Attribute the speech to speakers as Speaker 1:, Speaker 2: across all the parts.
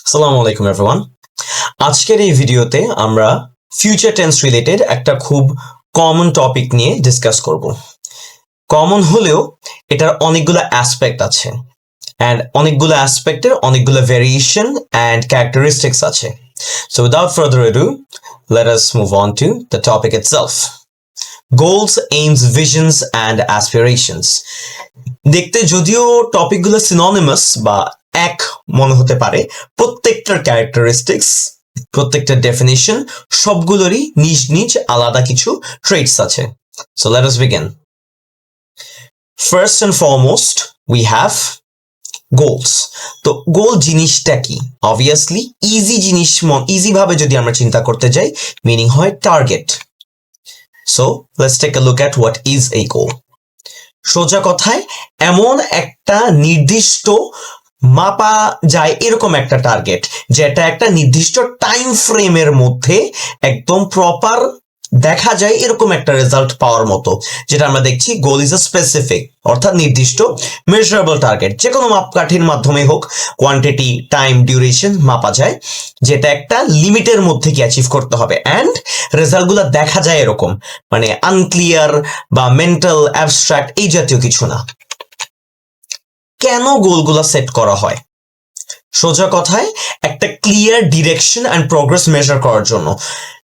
Speaker 1: আসসালামু আলাইকুম এভরিওয়ান। আজকের এই ভিডিওতে আমরা ফিউচার টেন্স রিলেটেড একটা খুব কমন টপিক নিয়ে ডিসকাস করব। কমন হলেও এটার অনেকগুলো অ্যাসপেক্ট আছে অ্যান্ড অনেকগুলো অ্যাসপেক্টের অনেকগুলো ভেরিয়েশন অ্যান্ড ক্যারেক্টারিস্টিক্স আছে। So without further edu, let us move on to the topic itself. Goals, aims, visions and aspirations. দেখতে যদিও টপিকগুলো সিনোনিমাস বা এক মনে হতে পারে, প্রত্যেকটার ক্যারেক্টারিস্টিক্স, প্রত্যেকটা ডেফিনিশন সবগুলোরই নিজ নিজ আলাদা কিছু ট্রেটস আছে। So let us begin. First and foremost we have goals. তো গোল জিনিসটা কি? অবভিয়াসলি ইজি ভাবে যদি আমরা চিন্তা করতে যাই, মিনিং হয় target. So let's take a look at what is a goal. সোজা কথায় এমন একটা নির্দিষ্ট মাপা যায় এরকম একটা টার্গেট, যেটা একটা নির্দিষ্ট টাইম ফ্রেমের মধ্যে একদম প্রপার দেখা যায় এরকম একটা রেজাল্ট পাওয়ার মতো, যেটা আমরা দেখছি গোল ইজ আ স্পেসিফিক, অর্থাৎ নির্দিষ্ট মেজারেবল টার্গেট। যে কোনো মাপকাঠির মাধ্যমে হোক, কোয়ান্টিটি, টাইম, ডিউরেশন মাপা যায়, যেটা একটা লিমিটের মধ্যে কি অ্যাচিভ করতে হবে, অ্যান্ড রেজাল্টগুলো দেখা যায় এরকম, মানে আনক্লিয়ার বা মেন্টাল অ্যাবস্ট্রাক্ট এই জাতীয় কিছু না। কেন গোলগুলো সেট করা হয়? সোজা কথায় একটা clear direction and progress measure করার জন্য।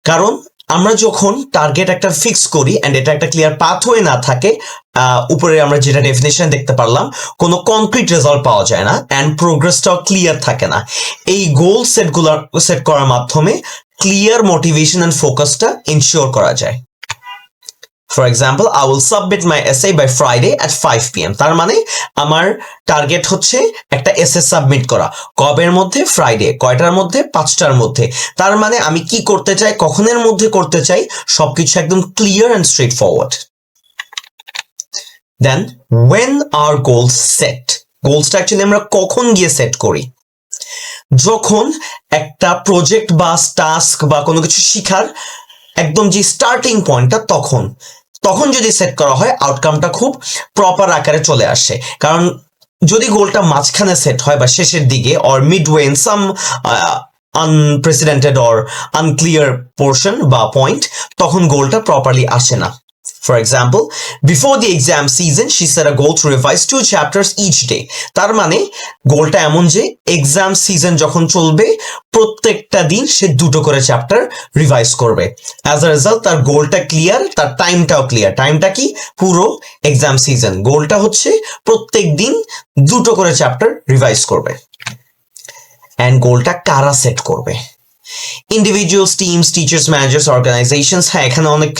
Speaker 1: কারণ আমরা যখন টার্গেট একটা ফিক্স করি অ্যান্ড এটা একটা ক্লিয়ার পাথওয়ে না থাকে, উপরে আমরা যেটা ডেফিনেশন দেখতে পারলাম, কোনো কনক্রিট রেজাল্ট পাওয়া যায় না অ্যান্ড প্রোগ্রেসটাও ক্লিয়ার থাকে না। এই গোল সেট করার মাধ্যমে ক্লিয়ার মোটিভেশন অ্যান্ড ফোকাসটা ইনশিওর করা যায়। For example, I will submit my essay by Friday at 5 PM. তার মানে আমার টার্গেট হচ্ছে একটা এসে সাবমিট করা। কবের মধ্যে? ফ্রাইডে। কয়টার মধ্যে? 5টার মধ্যে। তার মানে আমি কি করতে চাই, কখনের মধ্যে করতে চাই, সবকিছু একদম clear and straightforward. Then when are goals set? গোলসটা অ্যাকচুয়ালি আমরা কখন গিয়ে সেট করি? যখন একটা প্রজেক্ট বা টাস্ক বা কোনো কিছু শিখার একদম যে স্টার্টিং পয়েন্টটা, তখন যদি সেট করা হয়, আউটকামটা খুব প্রপার আকারে চলে আসে। কারণ যদি গোলটা মাঝখানে সেট হয় বা শেষের দিকে, or midway in some unprecedented or unclear portion বা পয়েন্ট, তখন গোলটা প্রপারলি আসে না। For example, before the exam season, she set a goal to revise 2 chapters each day. তার মানে গোলটা এমন যে এক্সাম সিজন যখন চলবে, প্রত্যেকটা দিন সে 2টো করে চ্যাপ্টার রিভাইজ করবে। অ্যাজ আ রেজাল্ট তার গোলটা ক্লিয়ার, তার টাইমটাও ক্লিয়ার। টাইমটা কি? পুরো এক্সাম সিজন। গোলটা হচ্ছে প্রত্যেক দিন 2টো করে চ্যাপ্টার রিভাইজ করবে। অ্যান্ড গোলটা কারা সেট করবে? Individuals, teams, teachers, managers, organisations. হ্যাঁ, এখানে অনেক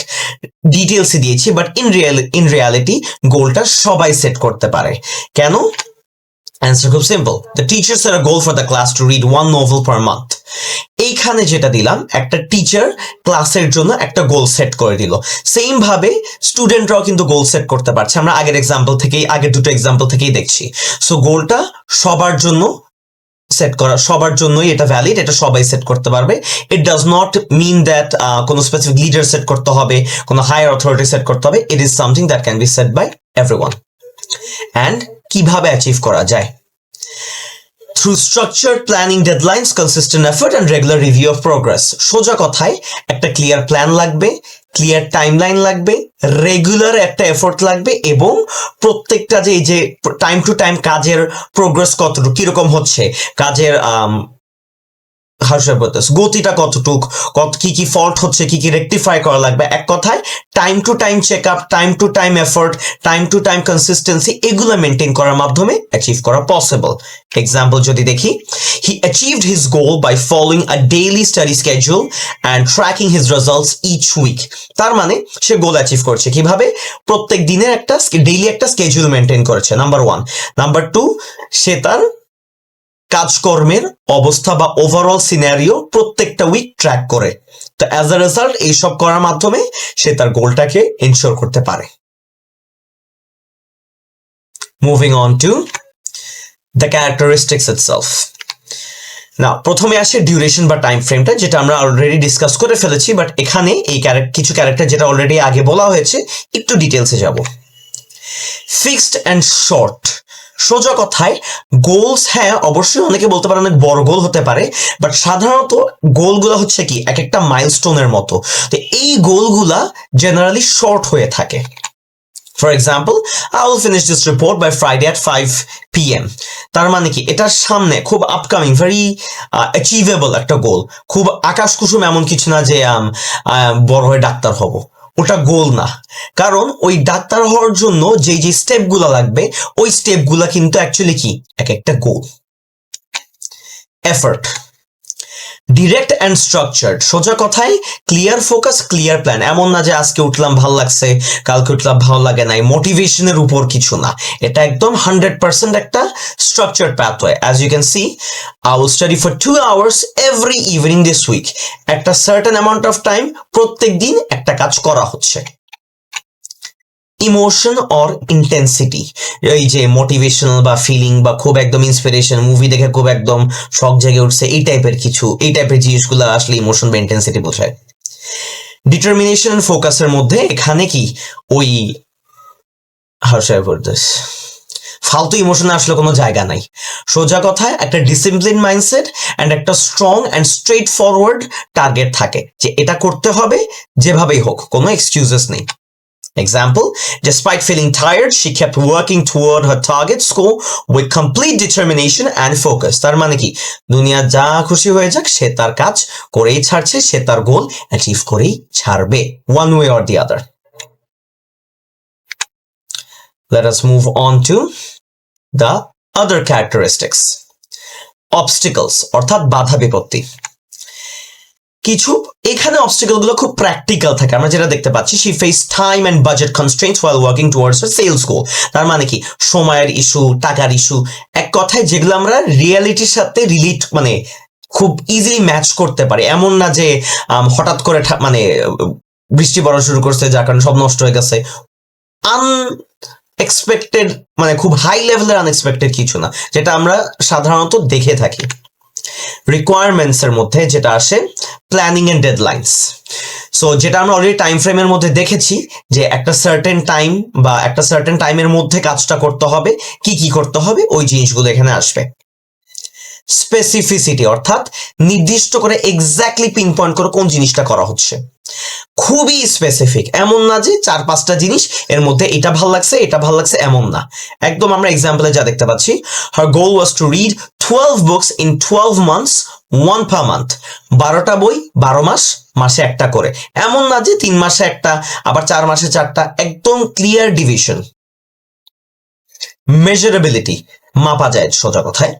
Speaker 1: ডিটেলসে দিয়েছি, বাট ইন রিয়ালিটি গোলটা সবাই সেট করতে পারে। কেন? অ্যান্সার খুব simple. The teacher said a goal for the class to read 1 novel per month. এইখানে যেটা দিলাম, একটা টিচার ক্লাসের জন্য একটা গোল সেট করে দিল। সেম ভাবে স্টুডেন্টরাও কিন্তু গোল সেট করতে পারছে। আমরা আগের 2টো এক্সাম্পল থেকেই দেখছি। সো গোলটা সবার জন্য সেট করা, সবার জন্যই এটা ভ্যালিড, এটা সবাই সেট করতে পারবে। It does not mean that কোনো স্পেসিফিক লিডার সেট করতে হবে, কোনো হায়ার অথরিটি সেট করতে হবে। It is something that can be set by everyone. And কিভাবে অ্যাচিভ করা যায়? Through structured planning, deadlines, consistent effort and regular review of progress. সোজা কথায় একটা ক্লিয়ার প্ল্যান লাগবে, ক্লিয়ার টাইমলাইন লাগবে, রেগুলার একটা এফোর্ট লাগবে, এবং প্রত্যেকটা যে এই যে টাইম টু টাইম কাজের প্রোগ্রেস কতটুকু, কিরকম হচ্ছে, কাজের গতিটা কতটুক, কি কি ফল্ট হচ্ছে, কি কি রেকটিফাই করা লাগবে। এক কথায় time to time check up, time to time effort, time to time consistency, এগুলো মেনটেন করার মাধ্যমে অ্যাচিভ করা পসিবল। এক্সাম্পল যদি দেখি, he achieved his goal by following a daily study schedule and tracking his results each week. তার মানে সে গোল achieve করছে কিভাবে? প্রত্যেক দিনের একটা ডেইলি একটা স্কেডিউল মেনটেন করেছে, নাম্বার 1। নাম্বার 2, সে তার কাজকর্মের অবস্থা বা ওভারঅল সিনারিও প্রত্যেকটা উইক ট্র্যাক করে। তো অ্যাজ আ রেজাল্ট এইসব করার মাধ্যমে সে তার গোলটাকে এনশিওর করতে পারে। Moving on to the characteristics itself. না, প্রথমে আসে ডিউরেশন বা টাইম ফ্রেমটা, যেটা আমরা অলরেডি ডিসকাস করে ফেলেছি, বাট এখানে এই কিছু ক্যারেক্টার যেটা অলরেডি আগে বলা হয়েছে, একটু ডিটেলসে যাব। Fixed and short. সোজা কথায় গোলস, হ্যাঁ অবশ্যই অনেকে বলতে পারে অনেক বড় গোল হতে পারে, বাট সাধারণত গোলগুলো হচ্ছে কি এক একটা মাইলস্টোনের মতো। তো এই গোলগুলা জেনারেলি শর্ট হয়ে থাকে। For example, I will finish this report by Friday at 5 PM। তার মানে কি এটার সামনে খুব আপকামিং, ভেরি অ্যাচিভেবল একটা গোল, খুব আকাশ কুসুম এমন কিছু না যে বড় হয়ে ডাক্তার হব, ওটা গোল না। কারণ ওই ডাক্তার হওয়ার জন্য যে যে স্টেপগুলো লাগবে ওই স্টেপগুলো কিন্তু অ্যাকচুয়ালি কি এক একটা গোল। এফর্ট, ডিরেক্ট অ্যান্ড স্ট্রাকচার্ড, সোজা কথায় ক্লিয়ার ফোকাস, ক্লিয়ার প্ল্যান। এমন না যে আজকে উঠলাম ভালো লাগছে, কালকে উঠলাম ভালো লাগে নাই, মোটিভেশনের উপর কিছু না। এটা একদম 100% একটা structured pathway. As you can see, I will study for 2 hours every evening this week. একটা সার্টেন অ্যামাউন্ট অফ টাইম প্রত্যেক দিন একটা কাজ করা হচ্ছে। ইমোশন অর ইন্টেন্সিটি, এই যে মোটিভেশনাল বা ফিলিং বা খুব একদম ইন্সপিরেশন, মুভি দেখে খুব একদম শখ জেগে উঠছে, এই টাইপের কিছু, এই টাইপের জিনিসগুলো আসলে ইমোশন বা ইন্টেন্সিটি বোঝায়। ডিটারমিনেশন এন্ড ফোকাসের মধ্যে এখানে কি ওই ফালতু ইমোশনে আসলে কোনো জায়গা নাই। সোজা কথায় একটা ডিসিপ্লিন মাইন্ডসেট অ্যান্ড একটা strong and straight forward target থাকে যে এটা করতে হবে যেভাবেই হোক, কোনো এক্সকিউজেস নেই। Example, despite feeling tired, she kept working toward her target score with complete determination and focus. তার মানে কি দুনিয়া যা খুশি হয়ে যাক সে তার কাজ করেই ছাড়ছে, সে তার গোল অ্যাচিভ করেই ছাড়বে, one way or the other. Let us move on to the other characteristics. Obstacles অর্থাৎ বাধা বিপত্তি। কিছু এখানে অবস্টাকল গুলো খুব প্র্যাকটিক্যাল থাকে। আমরা যেটা দেখতে পাচ্ছি, she faced time and budget constraints while working towards her sales goal. তার মানে কি সময়ের ইস্যু, টাকার ইস্যু, এক কথায় যেগুলো আমরা রিয়েলিটির সাথে রিলেট মানে খুব ইজিলি ম্যাচ করতে পারি। এমন না যে হঠাৎ করে মানে বৃষ্টি পড়া শুরু করছে যার কারণে সব নষ্ট হয়ে গেছে, আনএক্সপেক্টেড মানে খুব হাই লেভেলের আনএক্সপেক্টেড কিছু না, যেটা আমরা সাধারণত দেখে থাকি। রিকোয়ারমেন্টস এর মধ্যে যেটা আসে প্ল্যানিং এন্ড ডেডলাইনস। সো যেটা আমরা অলরেডি টাইম ফ্রেমের মধ্যে দেখেছি যে একটা সার্টেন টাইম বা একটা সার্টেন টাইমের মধ্যে কাজটা করতে হবে, কি কি করতে হবে ওই জিনিসগুলো এখানে আসবে। স্পেসিফিসিটি অর্থাৎ নির্দিষ্ট করে এক্স্যাক্টলি পিন পয়েন্ট করে কোন জিনিসটা করা হচ্ছে, খুবই স্পেসিফিক, এমন না যে 4-5টা জিনিস এর মধ্যে এটা ভাল লাগছে এটা ভাল লাগছে এমন না। একদম আমরা এক্সাম্পলে যা দেখতে পাচ্ছি, her goal was to read 12 books in 12 months, 1 per month। 12টা বই 12 মাস, মাসে একটা করে, এমন না যে 3 মাসে একটা আবার 4 মাসে 4টা, একদম ক্লিয়ার ডিভিশন। মেজারেবিলিটি মাপা যায় সোজা কথায়,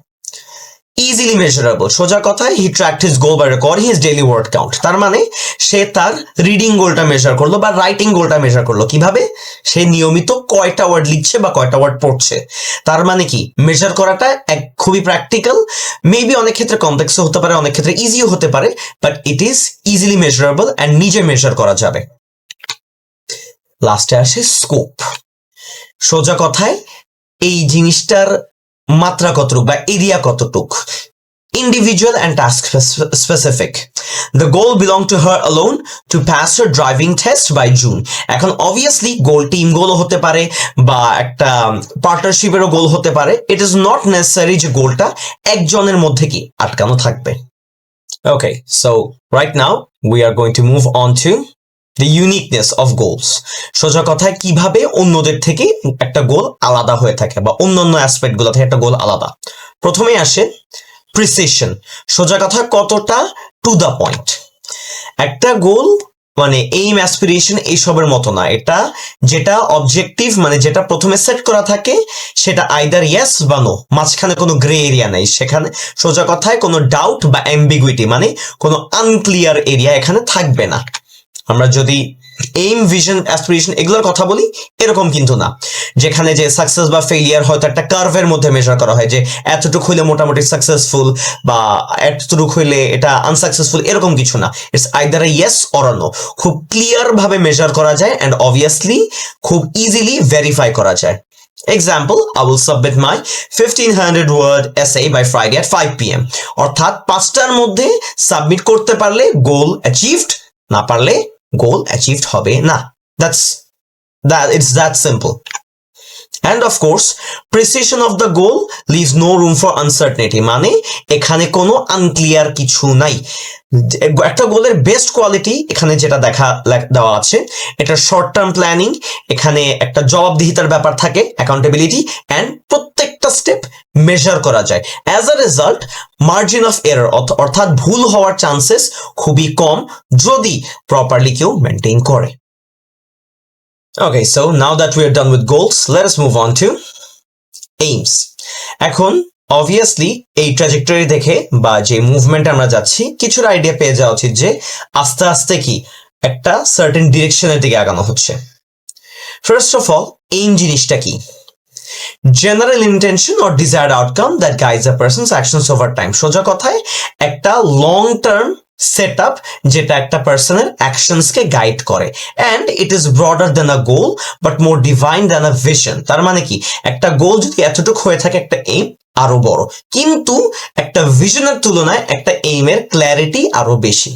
Speaker 1: ইজিলি মেজারেবল। সোজা কথায় he tracked his goal by recording his daily word count. তার মানে সে তার রিডিং গোলটা মেজার করলো বা রাইটিং গোলটা মেজার করলো কিভাবে, সে নিয়মিত কয়টা ওয়ার্ড লিখছে বা কয়টা ওয়ার্ড পড়ছে। তার মানে কি মেজার করাটা এক খুবই প্র্যাকটিক্যাল, মেবি অনেক ক্ষেত্রে কমপ্লেক্সও হতে পারে, অনেক ক্ষেত্রে ইজিও হতে পারে, but it is easily measurable and নিজে মেজার করা যাবে। লাস্টে আসে স্কোপ। সোজা কথায় এই জিনিসটার মাত্রা কতটুক বা এরিয়া কতটুক, individual and task specific. The goal belonged to her alone to pass her driving test by June. এখন obviously গোল টিম গোল হতে পারে বা একটা পার্টনারশিপেরও গোল হতে পারে। It is not necessary যে গোলটা একজনের মধ্যে কি আটকানো থাকবে। Okay, so right now we are going to move on to the uniqueness of goals. সোজা কথায় কিভাবে অন্যদের থেকে একটা গোল আলাদা হয়ে থাকে বা অন্যান্য অ্যাসপেক্ট গুলো থেকে একটা গোল আলাদা। প্রথমে আসে প্রিসিশন। সোজা কথা কতটা টু দ্য পয়েন্ট। একটা গোল মানে এইম অ্যাসপিরেশন এইসবের মতো না, এটা যেটা অবজেক্টিভ মানে যেটা প্রথমে সেট করা থাকে সেটা আইদার ইয়েস বা নো, মাঝখানে কোনো গ্রে এরিয়া নেই সেখানে। সোজা কথায় কোনো ডাউট বা অ্যাম্বিগুইটি মানে কোনো আনক্লিয়ার এরিয়া এখানে থাকবে না। আমরা যদি এইম, ভিশন, অ্যাসপিরেশন এগুলোর কথা বলি এরকম কিন্তু না, যেখানে যে সাকসেস বা ফেলিয়ার হয়তো একটা কার্ভের মধ্যে মেজার করা হয় যে এতটুকু হইলে মোটামুটি সাকসেসফুল বা এতটুকু হইলে এটা আনসাকসেসফুল, এরকম কিছু না। It's either yes or no, খুব ক্লিয়ার ভাবে মেজার করা যায় অ্যান্ড অবভিয়াসলি খুব ইজিলি ভেরিফাই করা যায়। Example, I will submit my 1500 word essay by Friday at 5 PM. অর্থাৎ 5টার মধ্যে সাবমিট করতে পারলে গোল অ্যাচিভড, না পারলে গোল অ্যাচিভড হবে না। It's that simple. And of course precision of the goal leaves no room for uncertainty, মানে এখানে কোনো আনক্লিয়ার কিছু নাই। একটা গোলের বেস্ট কোয়ালিটি এখানে যেটা দেওয়া আছে, এটা শর্ট টার্ম প্ল্যানিং, এখানে একটা জবাবদিহিতার ব্যাপার থাকে, অ্যাকাউন্টেবিলিটি, অ্যান্ড প্রত্যেকটা স্টেপ মেজার করা যায়। As a result margin of error অর্থাৎ ভুল হওয়ার চান্সেস খুবই কম যদি প্রপারলি কেউ মেনটেন করে। Okay, so now that we are done with goals, let us move on to aims. এখন অবভিয়াসলি এই ট্র্যাজেক্টরি দেখে বা যে মুভমেন্ট আমরা যাচ্ছি কিছুর আইডিয়া পেয়ে যাওয়া উচিত যে আস্তে আস্তে কি একটা সার্টেন ডিরেকশনের দিকে আগানো হচ্ছে। ফার্স্ট অফ অল, এইম জিনিসটা কি? General intention or desired outcome that guides a persons actions over time. সোজা কথায় একটা লং টার্ম সেট আপ যেটা একটা পার্সনের অ্যাকশনসকে গাইড করে, and it is broader than a goal but more divine than a vision. তার মানে কি, একটা গোল যদি এতটুকু হয়ে থাকে, একটা এইম আরো বড়, কিন্তু একটা ভিশনের তুলনায় একটা এইমের ক্ল্যারিটি আরো বেশি।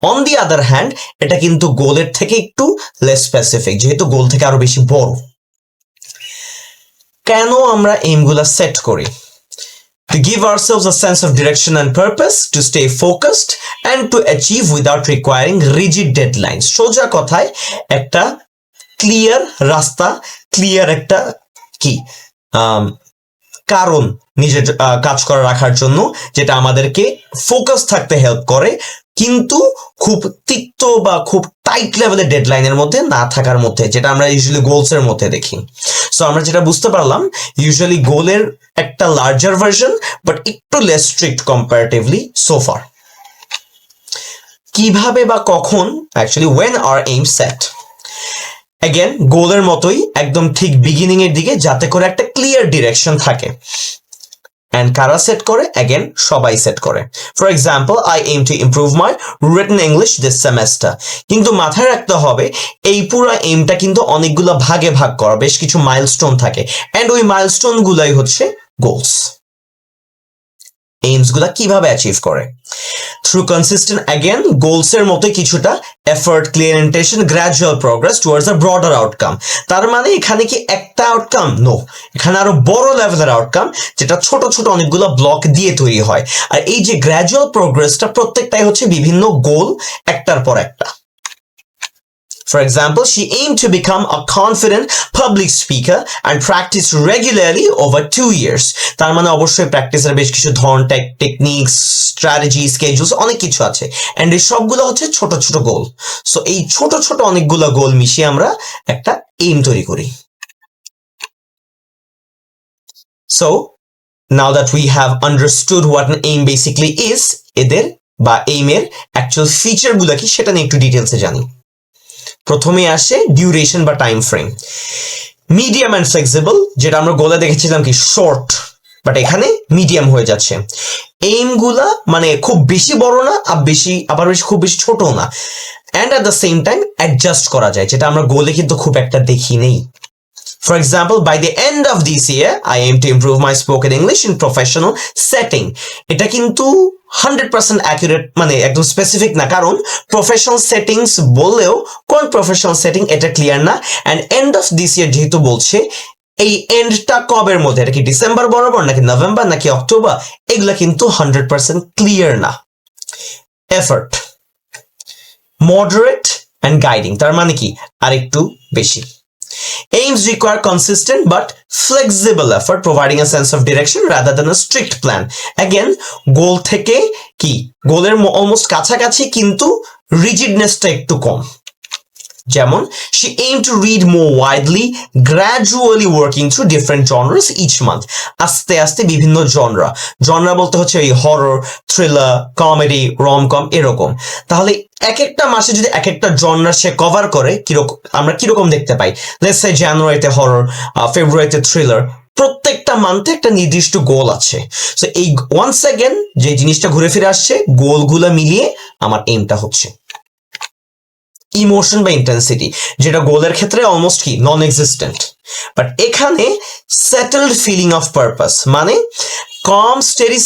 Speaker 1: অন দি আদার হ্যান্ড, এটা কিন্তু গোলের থেকে একটু লেস স্পেসিফিক, যেহেতু গোল থেকে আরো বেশি বড়। কেন আমরা এইমগুলা সেট করি? To give ourselves a sense of direction and purpose, to stay focused and to achieve without requiring rigid deadlines. সোজা কথায় একটা ক্লিয়ার রাস্তা, ক্লিয়ার একটা কি কারণ নিজের কাজ করে রাখার জন্য, যেটা আমাদেরকে ফোকাস থাকতে হেল্প করে, কিন্তু খুব তিক্ত বা খুব টাইট লেভেলের ডেডলাইনের মধ্যে না থাকার মধ্যে, যেটা আমরা ইউজুয়ালি গোলস এর মধ্যে দেখি। সো আমরা যেটা বুঝতে পারলাম, ইউজুয়ালি গোলের একটা লার্জার ভার্সন বাট একটু less strict comparatively so far. কিভাবে বা কখন actually when are aims set? Again গোলের মতোই একদম ঠিক বিগিনিং এর দিকে, যাতে করে একটা ক্লিয়ার ডিরেকশন থাকে। অ্যান্ড কারা সেট করে? অ্যাগেন সবাই সেট করে। For example, I am to improve my written English this semester. কিন্তু মাথায় রাখতে হবে এই পুরো এইমটা কিন্তু অনেকগুলো ভাগে ভাগ করা, বেশ কিছু মাইলস্টোন থাকে, অ্যান্ড ওই মাইলস্টোন গুলাই হচ্ছে গোলস। এইমস গুলা কিভাবে অ্যাচিভ করে? থ্রু কনসিস্টেন্ট, অ্যাগেন গোলস এর মতো কিছুটা effort, clear intention, gradual progress towards a broader outcome. তার মানে এখানে কি একটা আউটকাম? নো, এখানে আরো বড় লেভেলের আউটকাম, যেটা ছোট ছোট অনেকগুলো ব্লক দিয়ে তৈরি হয়। আর এই যে গ্র্যাজুয়াল প্রোগ্রেসটা, প্রত্যেকটাই হচ্ছে বিভিন্ন গোল একটার পর একটা। For example, she aimed to become a confident public speaker and practice regularly over 2 years. তার মানে অবশ্যই প্র্যাকটিসের বেশ কিছু ধরন, টেকনিক্স, স্ট্র্যাটেজি, স্কেজুলস, অনেক কিছু আছে, এন্ড এই সবগুলো হচ্ছে ছোট ছোট গোল। সো এই ছোট ছোট অনেকগুলো গোল মিশিয়ে আমরা একটা এইম তৈরি করি। So now that we have understood what an aim basically is, এদের বা এইমের অ্যাকচুয়াল ফিচার গুলা কি সেটা নিয়ে একটু ডিটেলসে জানি। প্রথমে আসে ডিউরেশন বা time frame. Medium and flexible, যেটা আমরা গোলে দেখেছিলাম কি শর্ট, বাট এখানে মিডিয়াম হয়ে যাচ্ছে। এইম গুলা মানে খুব বেশি বড় না, আবার খুব বেশি ছোট না, and at the same time adjust করা যায়, যেটা আমরা গোলে কিন্তু খুব একটা দেখি নেই। For example, by the end of this year, I aim to improve my spoken English in professional setting. এটা কিন্তু 100% অ্যাকুরেট, মানে একদম স্পেসিফিক না, কারণ প্রফেশনাল সেটিংস বললেও কোন প্রফেশনাল সেটিং এটা ক্লিয়ার না। অ্যান্ড এন্ড অফ দিস ইয়ার যেহেতু বলছে, এই এন্ডটা কবের মধ্যে, এটা কি ডিসেম্বর বরাবর নাকি নভেম্বর নাকি অক্টোবর, এগুলা কিন্তু 100% ক্লিয়ার না। এফর্ট মডারেট অ্যান্ড গাইডিং, তার মানে কি আরেকটু বেশি। Aims require consistent but flexible effort, providing a sense of direction rather than a strict plan. Again, গোল থেকে কি গোলের অলমোস্ট কাছাকাছি, কিন্তু রিজিডনেসটা একটু কম। যেমন, she aimed to read more widely, gradually working through different genres each month. আস্তে আস্তে বিভিন্ন জনরা বলতে হচ্ছে এই হরর, থ্রিলার, কমেডি, রমকম এরকম। তাহলে এক একটা মাসে যদি এক একটা জনরা সে কভার করে, আমরা কিরকম দেখতে পাই? লেটস সে জানুয়ারিতে হরর, ফেব্রুয়ারিতে থ্রিলার, প্রত্যেকটা মান্থে একটা নির্দিষ্ট গোল আছে। সো এই ওয়ান্স অ্যাগেন যে জিনিসটা ঘুরে ফিরে আসছে, গোলগুলো মিলিয়ে আমার এইমটা হচ্ছে। ইমোশন বা ইন্টেন্সিটি, যেটা গোলের ক্ষেত্রে অলমোস্ট কি নন এক্সিস্টেন্ট, বাট এখানে সেটেলড ফিলিং অফ পারপাস, মানে calm steady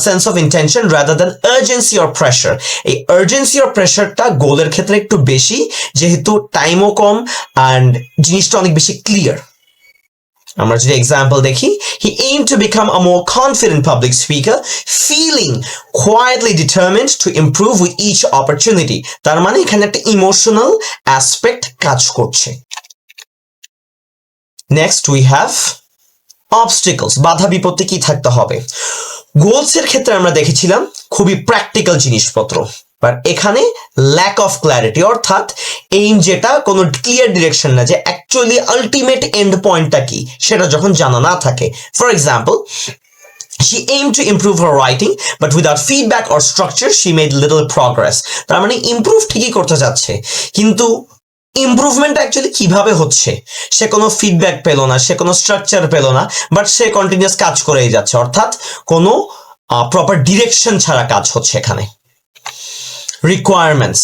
Speaker 1: sense of intention rather than urgency or pressure. এই urgency or প্রেশারটা গোলের ক্ষেত্রে একটু বেশি, যেহেতু টাইমও কম অ্যান্ড জিনিসটা অনেক বেশি ক্লিয়ার। আমরা যদি এক্সাম্পল দেখি, he aimed to become a more confident public speaker, feeling quietly determined to improve with each opportunity. তার মানে এখানে একটা ইমোশনাল অ্যাসপেক্ট কাজ করছে। নেক্সট উই হ্যাভ অবস্টিকলস, বাধা বিপত্তি কি থাকতে হবে। গোলস এর ক্ষেত্রে আমরা দেখেছিলাম খুবই প্র্যাকটিক্যাল জিনিসপত্র, বাট এখানে ল্যাক অফ ক্ল্যারিটি, অর্থাৎ এইম যেটা কোনো ক্লিয়ার ডিরেকশন না, যে অ্যাকচুয়ালি আলটিমেট এন্ড পয়েন্টটা কি সেটা যখন জানা না থাকে। For example, she aimed to improve her writing but without feedback or structure she made little progress. তার মানে ইমপ্রুভ ঠিকই করতে যাচ্ছে, কিন্তু ইমপ্রুভমেন্ট অ্যাকচুয়ালি কিভাবে হচ্ছে, সে কোনো ফিডব্যাক পেল না, সে কোনো স্ট্রাকচার পেল না, বাট সে কন্টিনিউয়াস কাজ করেই যাচ্ছে, অর্থাৎ কোনো প্রপার ডিরেকশন ছাড়া কাজ হচ্ছে এখানে। Requirements,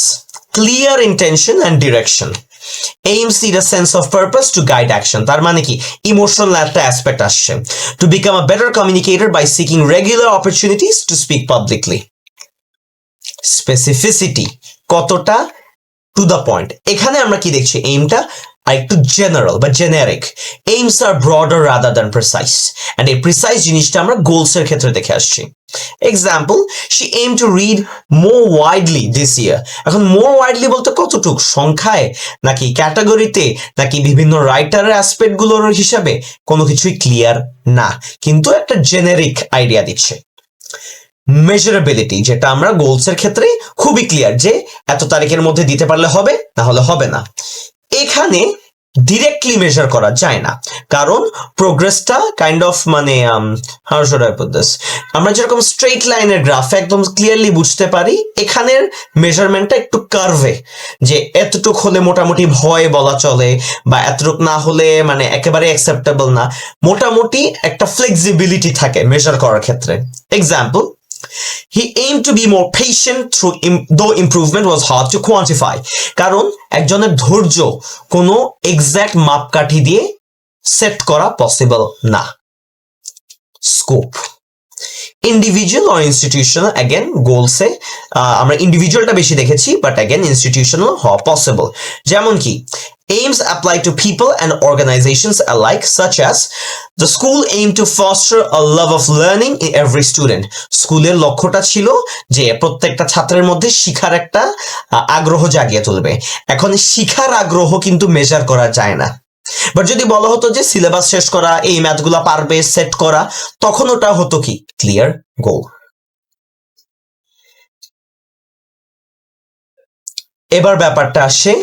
Speaker 1: clear intention and direction. aims need a sense of purpose to guide action. তার মানে কি ইমোশনাল একটা অ্যাসপেক্ট আসছে। to become a better communicator by seeking regular opportunities to speak publicly. Specificity, কতটা টু দ্য পয়েন্ট। এখানে আমরা কি দেখছি, এইমটা আর একটু জেনারেল বা জেনারিক। এইমস আর broader rather than precise, and এই প্রিসাইজ জিনিসটা আমরা গোলস এর ক্ষেত্রে দেখে আসছি। Example, she aimed to read more widely this year. এখন more widely বলতে কতটুক, সংখ্যায় নাকি ক্যাটাগরিতে নাকি বিভিন্ন রাইটারের অ্যাসপেক্ট গুলোর হিসাবে, কোনো কিছুই ক্লিয়ার না, কিন্তু একটা জেনারিক আইডিয়া দিচ্ছে। মেজারেবিলিটি, যেটা আমরা গোলস এর ক্ষেত্রে খুবই ক্লিয়ার যে এত তারিখের মধ্যে দিতে পারলে হবে, না হলে হবে না। এখানে ডিরেক্টলি মেজার করা যায় না, কারণ প্রোগ্রেসটা কাইন্ড অফ মানে how should I put this, আমরা যেরকম স্ট্রেট লাইনের গ্রাফে একদম ক্লিয়ারলি বুঝতে পারি, এখানের মেজারমেন্টটা একটু কার্ভে, যে এতটুক হলে মোটামুটি ভয় বলা চলে, বা এতটুক না হলে মানে একেবারে অ্যাকসেপ্টেবল না, মোটামুটি একটা ফ্লেক্সিবিলিটি থাকে মেজার করার ক্ষেত্রে। Example, he aimed to be more patient though improvement was hard to quantify. কারণ একজনের ধৈর্য কোনো এক্সাক্ট মাপকাঠি দিয়ে সেট করা পসিবল না। Scope, individual or institutional, again গোলসে আমরা ইন্ডিভিজুয়ালটা বেশি দেখেছি, বাট অ্যাগেন ইনস্টিটিউশনাল হওয়া পসিবল। যেমন কি aims apply to people and organizations alike, such as the school aimed to foster a love of learning in every student. স্কুলের লক্ষ্যটা ছিল যে প্রত্যেকটা ছাত্রের মধ্যে শিখার একটা আগ্রহ জাগিয়ে তুলবে। এখন শিখার আগ্রহ কিন্তু মেজার করা যায় না, বাট যদি বলা হতো যে সিলেবাস শেষ করা, এই ম্যাথগুলো পারবে সেট করা, তখন ওটা হতো কি ক্লিয়ার গোল। এবার ব্যাপারটা আসে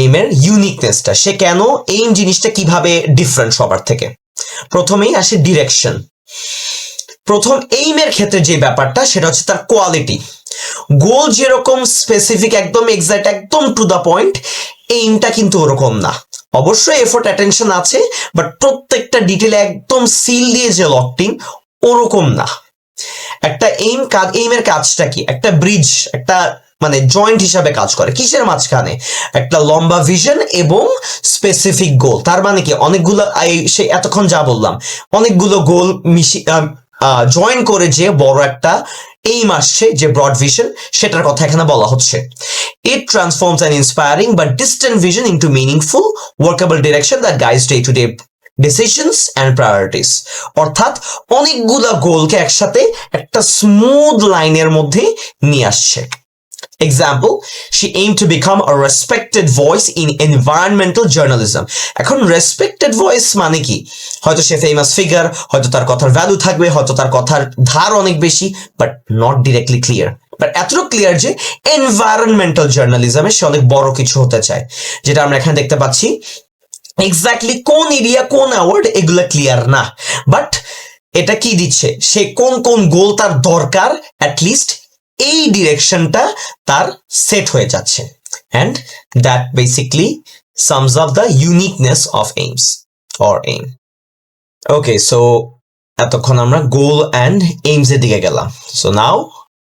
Speaker 1: এইমের ইউনিকনেসটা, সে কেন এইম জিনিসটা কিভাবে ডিফারেন্ট সবার থেকে। প্রথমেই আসে ডিরেকশন। প্রথম এইমের ক্ষেত্রে যে ব্যাপারটা সেটা হচ্ছে তার কোয়ালিটি। গোল যেরকম স্পেসিফিক একদম এক্সাক্ট একদম টু দ্য পয়েন্ট, এইমটা কিন্তু ওরকম না। অবশ্যই এফোর্ট অ্যাটেনশন আছে, বাট প্রত্যেকটা ডিটেলে একদম সিল দিয়ে যে লকটিং ওরকম না। একটা এইমের কাজটা কি, একটা ব্রিজ, একটা মানে জয়েন্ট হিসাবে কাজ করে। কিসের মাঝখানে? একটা লম্বা ভিশন এবং স্পেসিফিক গোল। তার মানে কি অনেকগুলো, সে এতক্ষণ যা বললাম, অনেকগুলো গোল জয়েন করে যে বড় একটা এইম আসছে, যে ব্রড ভিশন, সেটার কথা এখানে বলা হচ্ছে। It transforms an inspiring but distant vision into meaningful, workable direction that guides day-to-day decisions and priorities. অর্থাৎ অনেকগুলা গোলকে একসাথে একটা স্মুথ লাইনের মধ্যে নিয়ে আসছে। Example, she aimed to become a respected voice in environmental journalism. এখন রেসপেক্টেড ভয়েস মানে কি? হয়তো সে ফেমাস ফিগার, হয়তো তার কথার ভ্যালু থাকবে, হয়তো তার কথার ধার অনেক বেশি, but not directly clear. But এতটুকু ক্লিয়ার যে এনভায়রনমেন্টাল জার্নালিজমে সে অনেক বড় কিছু হতে চায়, যেটা আমরা এখানে দেখতে পাচ্ছি। এক্স্যাক্টলি কোন এরিয়া, কোন অ্যাওয়ার্ড, এগুলো ক্লিয়ার না, বাট এটা কি দিচ্ছে, সে কোন কোন গোল তার দরকার, অ্যাটলিস্ট এই ডিরেকশনটা তার সেট হয়ে যাচ্ছে। And that basically sums up the uniqueness of aims or aim. Okay, so এতক্ষণ আমরা গোল অ্যান্ড এইমস এর দিকে গেলাম। সো নাও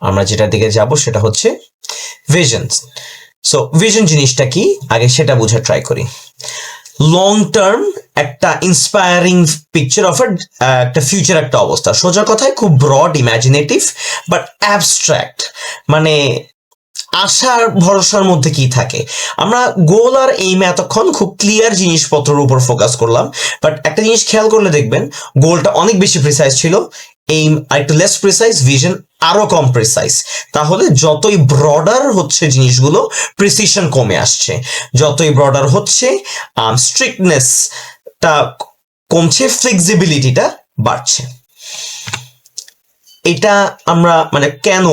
Speaker 1: আমরা যেটার দিকে যাব সেটা হচ্ছে ভিশন। সো ভিশন জিনিসটা কি আগে সেটা বোঝার ট্রাই করি। লং টার্ম একটা ইন্সপায়ারিং পিকচার অফ একটা ফিউচার, একটা অবস্থা। সোজা কথায় খুব ব্রড ইমাজিনেটিভ বাট অ্যাবস্ট্রাক্ট, মানে আশার ভরসার মধ্যে কি থাকে? আমরা গোল আর এইমে এতক্ষণ খুব ক্লিয়ার জিনিসপত্রের উপর ফোকাস করলাম, বাট একটা জিনিস খেয়াল করলে দেখবেন গোলটা অনেক বেশি প্রিসাইজ ছিল, এইম আরেকটু লেস প্রিসাইজ, ভিশন আরো কম প্রিসাইজ। তাহলে যতই ব্রডার হচ্ছে জিনিসগুলো, প্রিসিশন কমে আসছে, যতই ব্রডার হচ্ছে স্ট্রিক্টনেসটা কমছে, ফ্লেক্সিবিলিটিটা বাড়ছে। এটা আমরা মানে কেন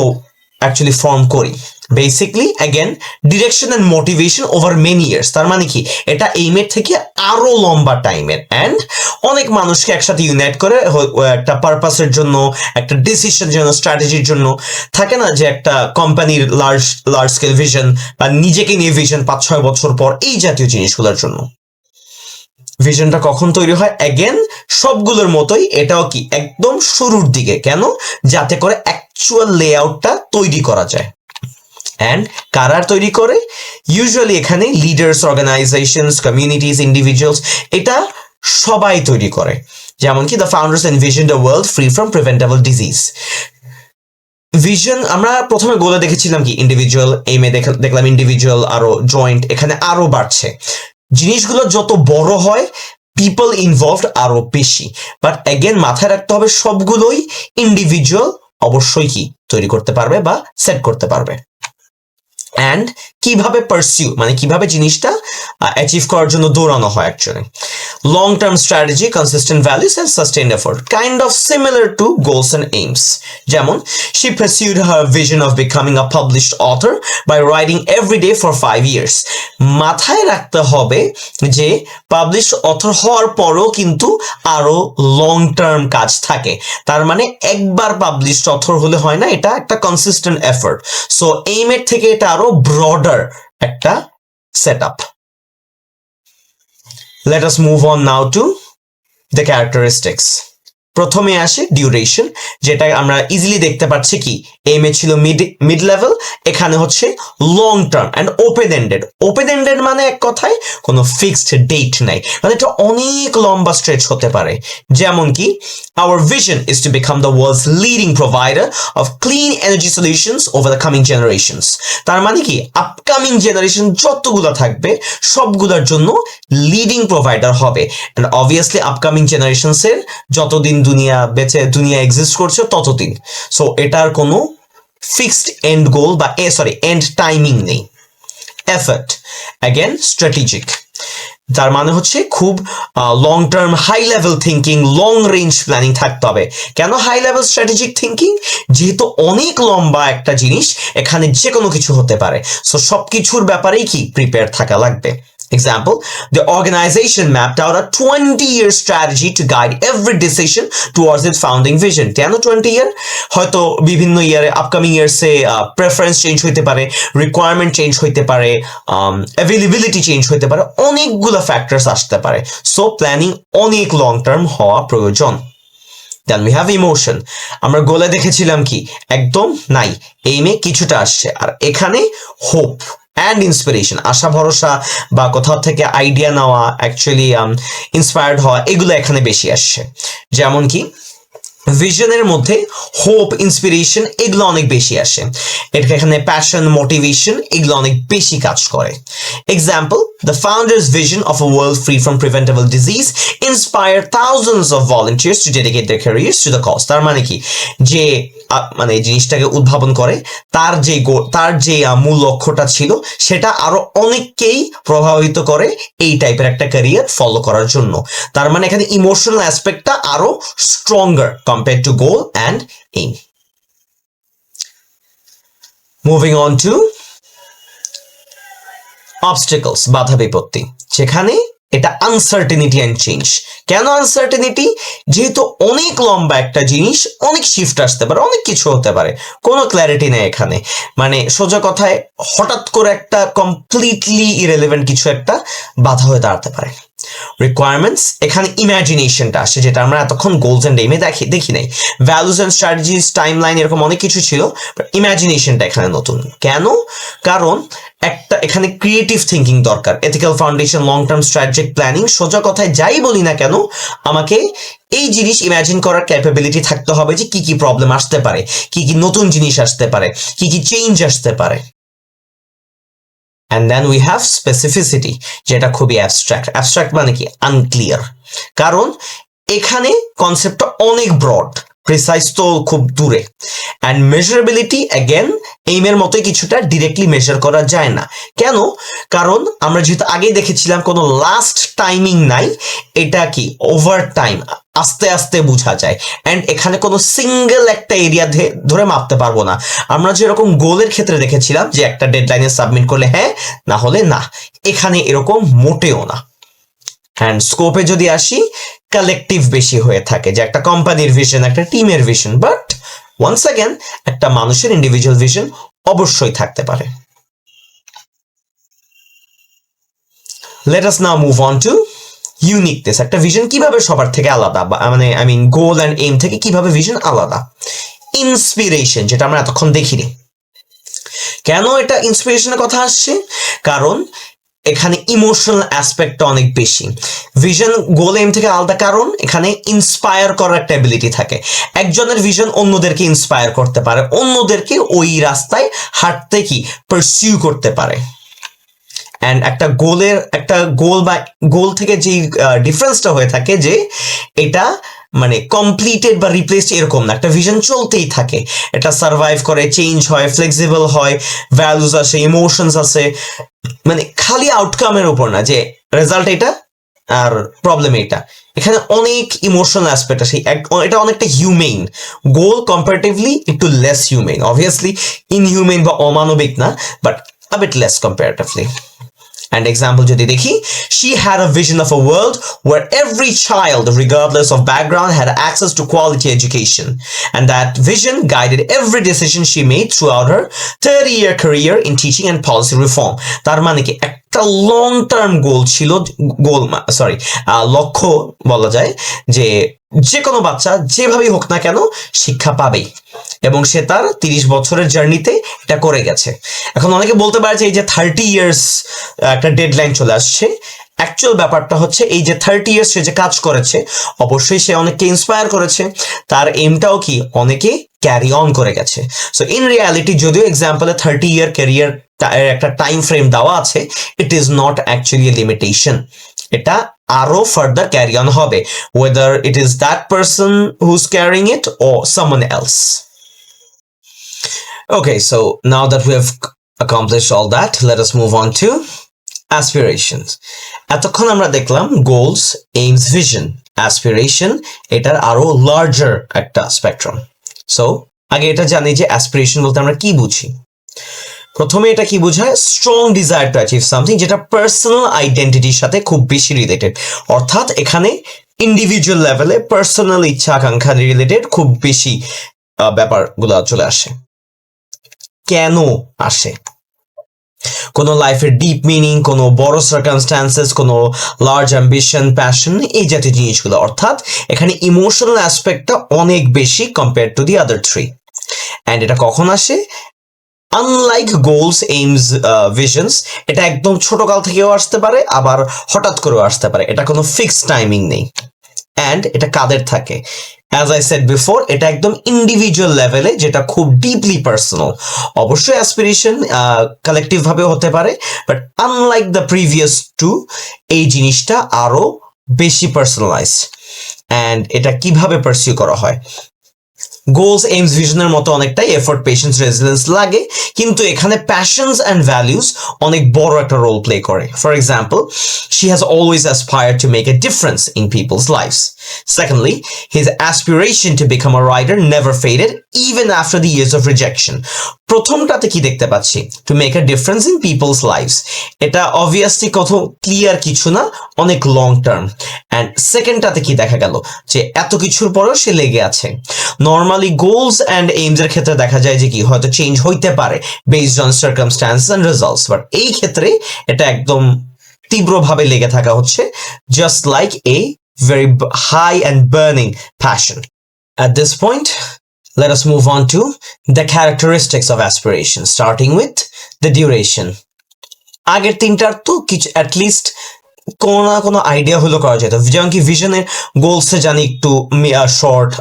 Speaker 1: অ্যাকচুয়ালি ফর্ম করি? Basically again direction and motivation over many years. তার মানে কি, এটা এইমের থেকে আরো লম্বা টাইমের অ্যান্ড অনেক মানুষকে একসাথে ইউনাইট করে একটা পারপাসের জন্য, একটা ডিসিশন জন্য, স্ট্র্যাটেজির জন্য। থাকে না যে একটা কোম্পানির লার্জ স্কেল ভিশন বা নিজেকে নিয়ে ভিশন 5-6 বছর পর, এই জাতীয় জিনিসগুলোর জন্য ভিশনটা কখন তৈরি হয়? অ্যাগেন সবগুলোর মতোই এটাও কি একদম শুরুর দিকে। কেন? যাতে করে অ্যাকচুয়াল লেআউটটা তৈরি করা যায়। অ্যান্ড কারা তৈরি করে? ইউজুয়ালি এখানে লিডার্স, অর্গানাইজেশনস, কমিউনিটিজ, ইন্ডিভিজুয়ালস, এটা সবাই তৈরি করে। যেমন কি the founders envision the world free from preventable disease. Vision আমরা প্রথমে গোলে দেখেছিলাম কি ইন্ডিভিজুয়াল, এইমে দেখলাম ইন্ডিভিজুয়াল আরো জয়েন্ট, এখানে আরো বাড়ছে। জিনিসগুলো যত বড় হয়, পিপল ইনভলভড আরো বেশি। বাট অ্যাগেন মাথায় রাখতে হবে সবগুলোই ইন্ডিভিজুয়াল অবশ্যই কি তৈরি করতে পারবে বা সেট করতে পারবে। অ্যান্ড কিভাবে পারসিউ, মানে কিভাবে জিনিসটা অ্যাচিভ করার জন্য দৌড়ানো হয় actually. Long term strategy, consistent values and sustained effort, kind of similar to goals and AIIMS. যেমন she pursued her vision of becoming a published author by writing every day for 5 years. মাথায় রাখতে হবে যে published author হওয়ার পরও কিন্তু আরো long term কাজ থাকে। তার মানে একবার পাবলিশড অথর হলে হয় না, এটা একটা কনসিস্টেন্ট এফোর্ট। সো এইমের থেকে এটা আরো ব্রডার একটা setup. Let us move on now to the characteristics. প্রথমে আসে ডিউরেশন, যেটা আমরা ইজিলি দেখতে পাচ্ছি কি এইমে ছিল মিড লেভেল, এখানে হচ্ছে long term and open ended. Open ended মানে এক কথায় কোনো ফিক্সড ডেট নাই, মানে এটা অনেক লম্বা স্ট্রেচ হতে পারে। যেমন কি our vision is to become the world's leading provider of clean energy solutions over the coming generations. তার মানে কি আপকামিং জেনারেশন যতগুলো থাকবে সবগুলোর জন্য লিডিং প্রোভাইডার হবে। এন্ড অবভিয়াসলি আপকামিং জেনারেশনস এর যতদিন দুনিয়া এক্সিস্ট করছে ততদিন। সো এটার কোনো ফিক্সড এন্ড গোল বা এন্ড টাইমিং নেই। এফর্ট অ্যাগেন স্ট্র্যাটেজিক, তার মানে হচ্ছে খুব long term high level thinking, long range planning থাকতে হবে। কেন হাই লেভেল স্ট্র্যাটেজিক থিঙ্কিং? যেহেতু অনেক লম্বা একটা জিনিস, এখানে যে কোনো কিছু হতে পারে, সো সবকিছুর ব্যাপারেই কি প্রিপেয়ার থাকা লাগবে। Example, the organization mapped out a 20-year strategy to guide every decision towards its founding vision. কেন 20 ইয়ার? হয়তো বিভিন্ন ইয়ারে, আপকামিং ইয়ার্সে প্রেফারেন্স চেঞ্জ হইতে পারে, রিকোয়ারমেন্ট চেঞ্জ হইতে পারে, অ্যাভেলেবিলিটি চেঞ্জ হইতে পারে, অনেকগুলো ফ্যাক্টরস আসতে পারে। সো প্ল্যানিং অনেক লং টার্ম হওয়া প্রয়োজন। Then we have emotion. আমরা গোলে দেখেছিলাম কি একদম নাই, এইমে কিছুটা আসছে, আর এখানে হোপ অ্যান্ড ইন্সপিরেশন, আশা ভরসা বা কোথাও থেকে আইডিয়া নেওয়া, অ্যাকচুয়ালি ইন্সপায়ার্ড হওয়া, এগুলো এখানে বেশি আসছে। যেমন কি ভিশনের মধ্যে হোপ, ইন্সপিরেশন এগুলো অনেক বেশি আসে, এটা এখানে প্যাশন, মোটিভেশন এগুলো অনেক বেশি কাজ করে। Example, the founder's vision of a world free from preventable disease inspired thousands of volunteers to dedicate their careers to the cause. তার মানে কি, যে মানে জিনিসটাকে উদ্ভাবন করে তার যে মূল লক্ষ্যটা ছিল সেটা আরো অনেককেই প্রভাবিত করে এই টাইপের একটা ক্যারিয়ার ফলো করার জন্য। তার মানে এখানে ইমোশনাল অ্যাসপেক্টটা আরো stronger compare to goal and aim. Moving on to obstacles, বাধা বিপত্তি, যেখানে এটা আনসার্টেনিটি অ্যান্ড চেঞ্জ। কেন আনসার্টেনিটি? যেহেতু অনেক লম্বা একটা জিনিস, অনেক শিফট আসতে পারে, অনেক কিছু হতে পারে, কোনো ক্ল্যারিটি নেই এখানে। মানে সোজা কথায় হঠাৎ করে একটা কমপ্লিটলি ইরেলেভেন্ট কিছু একটা বাধা হয়ে দাঁড়াতে পারে। রিকোয়ারমেন্টস, এখানে ইমাজিনেশনটা আসে, যেটা আমরা এতক্ষণ গোলস এন্ড এইমে দেখি নাই। Values and strategies, time line, এরকম অনেক কিছু ছিল, ইমাজিনেশনটা এখানে নতুন। কেন? কারণ একটা এখানে ক্রিয়েটিভ থিঙ্কিং দরকার, ethical foundation, long term strategic planning. সোজা কথায় যাই বলি না কেন, আমাকে এই জিনিস ইমাজিন করার ক্যাপাবিলিটি থাকতে হবে যে কি কি প্রবলেম আসতে পারে, কি কি নতুন জিনিস আসতে পারে, কি কি চেঞ্জ আসতে পারে। and then we have specificity, যেটা খুবই অ্যাবস্ট্রাক্ট মানে কি আনক্লিয়ার, কারণ এখানে কনসেপ্টটা অনেক ব্রড, প্রিসাইজ তো খুব দূরে। অ্যান্ড মেজারেবিলিটি অ্যাগেন এইমের মতোই কিছুটা ডিরেক্টলি মেজার করা যায় না। কেন? কারণ আমরা যেহেতু আগেই দেখেছিলাম কোনো লাস্ট টাইমিং নাই, এটা কি ওভার টাইম আস্তে আস্তে বোঝা যায়। অ্যান্ড এখানে কোনো সিঙ্গেল একটা এরিয়া ধরে মাপতে পারবো না। আমরা যেরকম গোলের ক্ষেত্রে দেখেছিলাম যে একটা ডেডলাইনে সাবমিট করলে হ্যাঁ, না হলে না, এখানে এরকম মোটেও না। অ্যান্ড স্কোপে যদি আসি, কালেকটিভ বেশি হয়ে থাকে, যে একটা কোম্পানির ভিশন, একটা টিমের ভিশন, বাট ওয়ান্স অ্যাগেন একটা মানুষের ইন্ডিভিজুয়াল ভিশন অবশ্যই থাকতে পারে। Let us now move on to uniqueness. একটা ভিশন কিভাবে সবার থেকে আলাদা, মানে I mean goal and aim থেকে কিভাবে ভিশন আলাদা। ইন্সপিরেশন, যেটা আমরা এতক্ষণ দেখিনি। কেন এটা ইন্সপিরেশনের কথা আসছে? কারণ এখানে ইমোশনাল অ্যাসপেক্টটা অনেক বেশি। ভিশন গোল এম থেকে আলাদা কারণ এখানে ইন্সপায়ার করার একটা অ্যাবিলিটি থাকে। একজনের ভিশন অন্যদেরকে ইন্সপায়ার করতে পারে, অন্যদেরকে ওই রাস্তায় হাঁটতে কি পারসিউ করতে পারে। অ্যান্ড একটা গোল থেকে যে ডিফারেন্সটা হয়ে থাকে যে এটা মানে কমপ্লিটেড বা রিপ্লেসড এরকম না, একটা ভিশন চলতেই থাকে, এটা সার্ভাইভ করে, চেঞ্জ হয়, ফ্লেক্সিবল হয়, ভ্যালুস আসে, ইমোশনস আছে, মানে খালি আউটকামের উপর না যে রেজাল্ট এটা আর প্রবলেম এটা। এখানে অনেক ইমোশনাল অ্যাসপেক্ট আছে, এটা অনেকটা হিউমেইন। গোল কম্পারেটিভলি একটু লেস হিউমেইন, অবভিয়াসলি ইনহিউমেইন বা অমানবিক না, but a bit less comparatively. And example যদি দেখি, she had a vision of a world where every child, regardless of background, had access to quality education. And that vision guided every decision she made throughout her 30-year career in teaching and policy reform. তার মানে কি একটা long term goal ছিল, লক্ষ্য বলা যায়, যে কোনো বাচ্চা যেভাবেই হোক না কেন শিক্ষা পাবেই, এবং সে তার 30 বছরের জার্নিতে এটা করে গেছে। এখন অনেকে বলতে পারে যে এই যে 30 ইয়ার্স একটা ডেডলাইন চলে আসছে, অ্যাকচুয়াল ব্যাপারটা হচ্ছে এই যে 30 ইয়ার্স সে যে কাজ করেছে, অবশ্যই সে অনেককে ইন্সপায়ার করেছে, তার এমটাও কি অনেকে ক্যারি অন করে গেছে। সো ইন রিয়ালিটি যদিও এক্সাম্পলে 30 ইয়ার ক্যারিয়ার একটা টাইম ফ্রেম দেওয়া আছে, it is not actually A limitation, এটা আরো ফার্দার ক্যারি অন হবে, whether it is that person who's carrying it or someone else. Okay, so now that we have accomplished all that, let us move on to aspirations. এতক্ষণ আমরা দেখলাম goals, AIIMS, vision, aspiration, এটার আরো larger একটা spectrum. So আগে এটা জানি যে অ্যাসপিরেশন বলতে আমরা কি বুঝি। প্রথমে এটা কি বোঝায়? Strong desire to achieve something, যেটা পার্সোনাল আইডেন্টিটির সাথে খুব বেশি রিলেটেড। অর্থাৎ এখানে ইন্ডিভিজুয়াল লেভেলে পার্সোনাল ইচ্ছা আকাঙ্ক্ষা রিলেটেড খুব বেশি ব্যাপারগুলো চলে আসে। কেন আসে? কোনো লাইফের ডিপ মিনিং, কোনো বড় সার্কামস্ট্যান্সেস, কোনো লার্জ অ্যাম্বিশন, প্যাশন, এই জাতীয় জিনিসগুলো। অর্থাৎ এখানে ইমোশনাল অ্যাসপেক্টটা অনেক বেশি compare to the other three. And এটা কখন আসে? আনলাইক গোলস, এইমস, ভিশনস, এটা একদম ছোটকাল থেকেও আসতে পারে, আবার হঠাৎ করেও আসতে পারে, এটা কোনো ফিক্সড টাইমিং নেই। অ্যান্ড এটা কাদের থাকে? অ্যাজ আই সেড বিফোর, এটা একদম ইন্ডিভিজুয়াল লেভেলে, যেটা খুব ডিপলি পার্সোনাল। অবশ্যই অ্যাসপিরেশন কালেকটিভ ভাবে হতে পারে, but unlike the previous two, এই জিনিসটা আরো বেশি পার্সোনালাইজড। অ্যান্ড এটা কিভাবে পারসিউ করা হয়? গোলস, এইমস, ভিশনের মতো অনেকটাই এফোর্ট, পেশেন্স, রেজিলিয়েন্স লাগে, কিন্তু এখানে প্যাশনস অ্যান্ড ভ্যালুস অনেক বড় একটা রোল প্লে করে। For example, she has always aspired to make a difference in people's lives. Secondly, his aspiration to become a writer never faded even after the years of rejection. প্রথমটাতে কি দেখতে পাচ্ছি? To make a difference in people's lives. এটা obviously কত clear কিছু না, অনেক long term. And সেকেন্ডটাতে কি দেখা গেল? যে এত কিছুর পরেও সে লেগে আছে। নর্মালি গোলস অ্যান্ড এইমস এর ক্ষেত্রে দেখা যায় যে কি হয়তো চেঞ্জ হইতে পারে based on circumstances and results, but এই ক্ষেত্রে এটা একদম তীব্রভাবে লেগে থাকা হচ্ছে, just like a very high and burning passion. At this point, let us move on to the characteristics of aspiration, starting with the duration. আগের তিনটার তো কিছু অ্যাটলিস্ট কোনো না কোনো আইডিয়া হলো করা যেত, যেমন কি ভিশনের গোলসে জানি একটু শর্ট,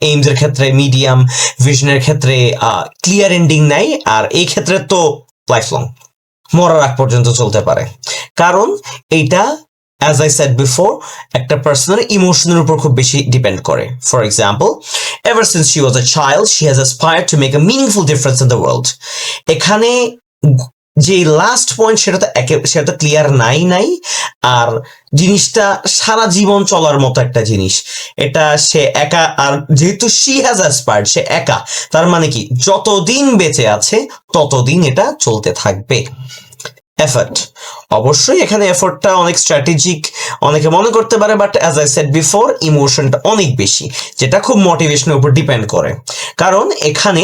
Speaker 1: এইমস এর ক্ষেত্রে মিডিয়াম, ভিশনের ক্ষেত্রে ক্লিয়ার এন্ডিং নাই, আর এই ক্ষেত্রে তো লাইফ লং। মরার আগ পর্যন্ত চলতে পারে, কারণ এইটা as I said before একটা পার্সনের ইমোশনের উপর খুব বেশি ডিপেন্ড করে। For example, ever since she was a child she has aspired to make a meaningful difference in the world। এখানে যে লাস্ট পয়েন্ট সেটা তো ক্লিয়ার নাই। আর জিনিসটা সারা জীবন চলার মতো একটা জিনিস, এটা সে একা, আর যেহেতু she has aspired সে একা, তার মানে কি যতদিন বেঁচে আছে ততদিন এটা চলতে থাকবে। এফর্ট, অবশ্যই এখানে এফর্টটা অনেক স্ট্র্যাটেজিক অনেকে মনে করতে পারে, but as I said before ইমোশনটা অনেক বেশি, যেটা খুব মোটিভেশনের উপর ডিপেন্ড করে। কারণ এখানে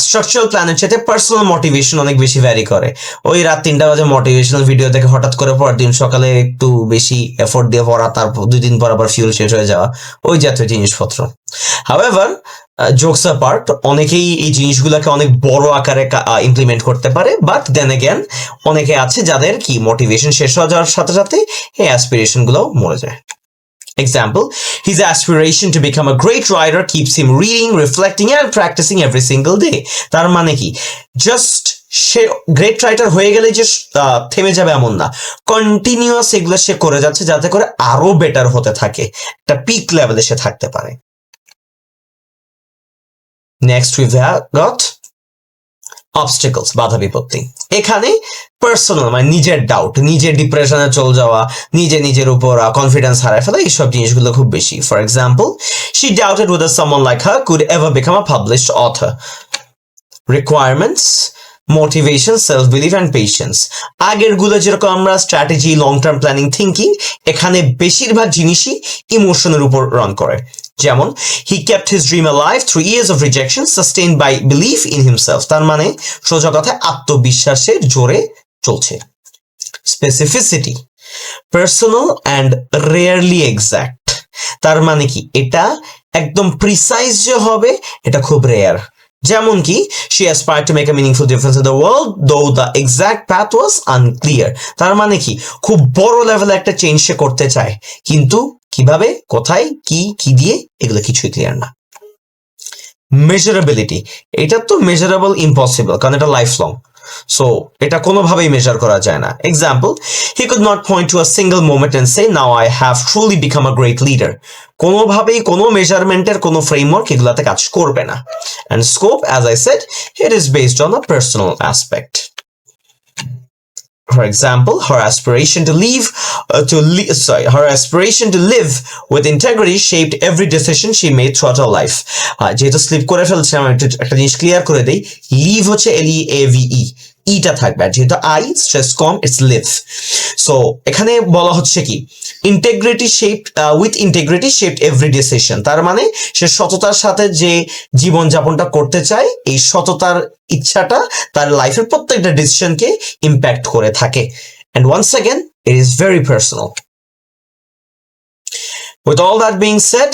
Speaker 1: স্ট্রাকচারাল প্ল্যানের সাথে পার্সোনাল মোটিভেশন অনেক বেশি ভ্যারি করে। ওই রাত 3টা বাজে মোটিভেশনাল ভিডিও দেখে হঠাৎ করে পরের দিন সকালে একটু বেশি এফোর্ট দিয়ে পড়া, তারপর 2 দিন পর আবার ফিউল শেষ হয়ে যাওয়া, ওই জাতীয় জিনিসপত্র। হাউএভার, জোকস অ্যাপার্ট, অনেকেই এই জিনিসগুলোকে অনেক বড় আকারে ইমপ্লিমেন্ট করতে পারে, বাট দেন এগেন অনেকে আছে যাদের কি মোটিভেশন শেষ হয়ে যাওয়ার সাথে সাথে এই অ্যাসপিরেশন গুলো মরে যায়। Example, his aspiration to become a great writer keeps him reading, reflecting and practicing every single day। তার মানে কি জাস্ট সে গ্রেট রাইটার হয়ে গেলে যে থেমে যাবে এমন না, কন্টিনিউয়াস এগুলো সে করে যাচ্ছে যাতে করে আরো বেটার হতে থাকে, একটা পিক লেভেলে সে থাকতে পারে। নেক্সট উইভ গট অবস্টেকলস, বাধা বিপত্তি। এখানে পার্সোনাল মানে নিজের ডাউট, নিজের ডিপ্রেশনে চলে যাওয়া, নিজের উপর কনফিডেন্স হারায় ফেলা, এইসব জিনিসগুলো খুব বেশি। For example, she doubted whether someone like her could ever become a published author। Requirements, motivation, self believe and patience. আগের গুলো যেরকম আমরা strategy, long term planning, thinking, এখানে বেশিরভাগ জিনিসই ইমোশনের উপর রান করে। যেমন, he kept his dream alive through years of rejection sustained by belief in himself। তার মানে সোজা কথায় আত্মবিশ্বাসের জোরে চলছে। Specificity, personal and rarely exact. তার মানে কি এটা একদম প্রিসাইজ যে হবে এটা খুব রেয়ার। যেমন কি, she aspired to make a meaningful difference in the world though the exact path was unclear। তার মানে কি খুব বড় লেভেলে একটা চেঞ্জ সে করতে চায়, কিন্তু কিভাবে, কোথায়, কি দিয়ে, এগুলো কিছুই ক্লিয়ার না। মেজারেবিলিটি, এটা তো মেজারেবল ইম্পসিবল, কারণ এটা লাইফ লং, সো এটা কোনোভাবেই মেজার করা যায় না। Example, he could not point to a single moment and say now I have truly become a great leader। কোনোভাবেই কোনো মেজারমেন্টের কোনো ফ্রেমওয়ার্ক এগুলাতে কাজ করবে না। and scope, as I said, it is based on a personal aspect। For example, her aspiration to live with integrity shaped every decision she made throughout her life। যেহেতু slip করে ফেলছে, আমি একটা জিনিস ক্লিয়ার করে দেই, লিভ হচ্ছে LEAVE, ইটা থাকবে, আর যেহেতু আই স্ট্রেস কম, ইটস লিভ। সো এখানে বলা হচ্ছে কি ইন্টেগ্রিটি শেপড এভরি ডিসিশন। তার মানে সে সততার সাথে যে জীবনযাপনটা করতে চায়, এই সততার ইচ্ছাটা তার লাইফের প্রত্যেকটা ডিসিশনকে ইম্প্যাক্ট করে থাকে। And once again, it is very personal. With all that being said,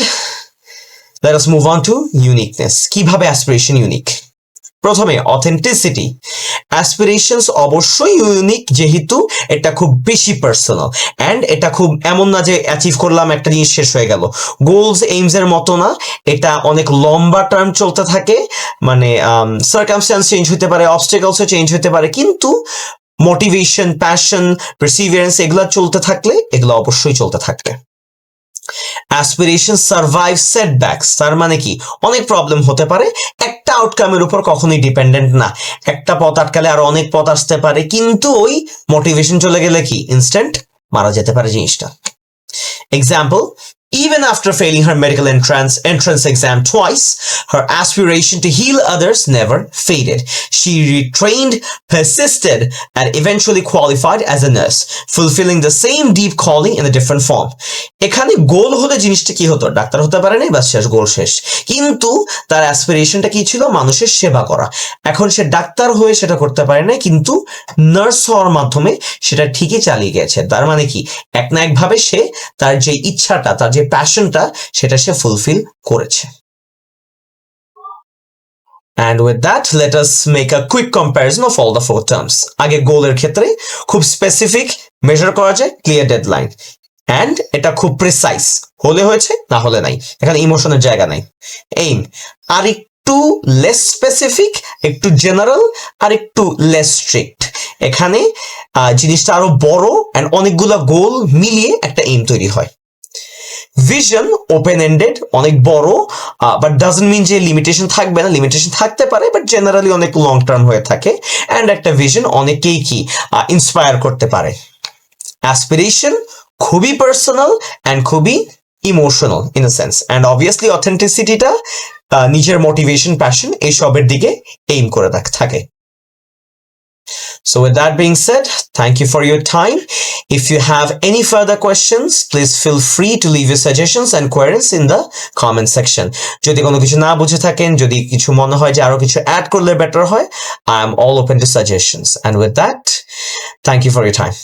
Speaker 1: let us move on to uniqueness। কিভাবে অ্যাসপিরেশন ইউনিক? প্রথমে অথেন্টিসিটি। অ্যাসপিরেশনস অবশ্যই ইউনিক, যেহেতু এটা খুব বেশি পার্সোনাল, অ্যান্ড এটা খুব এমন না যে অ্যাচিভ করলাম একটা জিনিস শেষ হয়ে গেল। গোলস, এইমস এর মতো না, এটা অনেক লম্বা টার্ম চলতে থাকে, মানে সার্কামস্ট্যান্স চেঞ্জ হতে পারে, অবস্টেকলসও চেঞ্জ হতে পারে, কিন্তু মোটিভেশন, প্যাশন, পারসিভিয়ারেন্স এগুলো চলতে থাকলে এগুলো অবশ্যই চলতে থাকবে। Aspiration survive সেটব্যাকস। তার মানে কি অনেক প্রবলেম হতে পারে, একটা আউটকামের উপর কখনোই ডিপেন্ডেন্ট না, একটা পথ আটকালে আর অনেক পথ আসতে পারে, কিন্তু ওই মোটিভেশন চলে গেলে কি ইনস্ট্যান্ট মারা যেতে পারে জিনিসটা। Example, even after failing her medical entrance exam twice, her aspiration to heal others never faded। She retrained, persisted, and eventually qualified as a nurse, fulfilling the same deep calling in a different form। এখানে গোল হলে জিনিসটা কি হতো, doctor হতে পারে নাই, বাস শেষ, গোল শেষ, কিন্তু তার অ্যাসপিরেশনটা কি ছিল, মানুষের সেবা করা। এখন সে ডাক্তার হয়ে সেটা করতে পারে না, কিন্তু নার্স হওয়ার মাধ্যমে সেটা ঠিকই চালিয়ে গেছে। তার মানে কি এক না একভাবে সে তার যে ইচ্ছাটা, তার যে প্যাশনটা, সেটা সে ফুলফিল করেছে। And with that, let us make a quick comparison of all the 4 terms। আগে গোলের ক্ষেত্রে খুব স্পেসিফিক, মেজার করা যায়, ক্লিয়ার ডেডলাইন, অ্যান্ড এটা খুব প্রিসাইজ, হলে হয়েছে, না হলে নাই, এখানে ইমোশনের জায়গা নাই। এইম, আর একটু একটু লেস স্পেসিফিক, একটু জেনারেল, আর একটু লেস স্ট্রিক্ট। এখানে জিনিসটা আরো বড় অ্যান্ড অনেকগুলো গোল মিলিয়ে একটা এইম তৈরি হয়। ভিশন ওপেন এন্ডেড, অনেক বড়, বাট ডাজন্ট মিন যে লিমিটেশন থাকবে না, লিমিটেশন থাকতে পারে, বাট জেনারেলি অনেক লং টার্ম হয়ে থাকে। অ্যান্ড একটা ভিশন অনেকেই কি ইন্সপায়ার করতে পারে। অ্যাসপিরেশন খুবই পার্সোনাল অ্যান্ড খুবই emotional in a sense, and obviously অথেন্টিসিটিটা নিজের মোটিভেশন, প্যাশন এইসবের দিকে এইম করে থাকে। So with that being said, thank you for your time. If you have any further questions, please feel free to leave your suggestions and queries in the comment section. যদি কোনো কিছু না বুঝে থাকেন, যদি কিছু মনে হয় যে আরো কিছু অ্যাড করলে বেটার হয়, I am all open to suggestions. And with that, thank you for your time.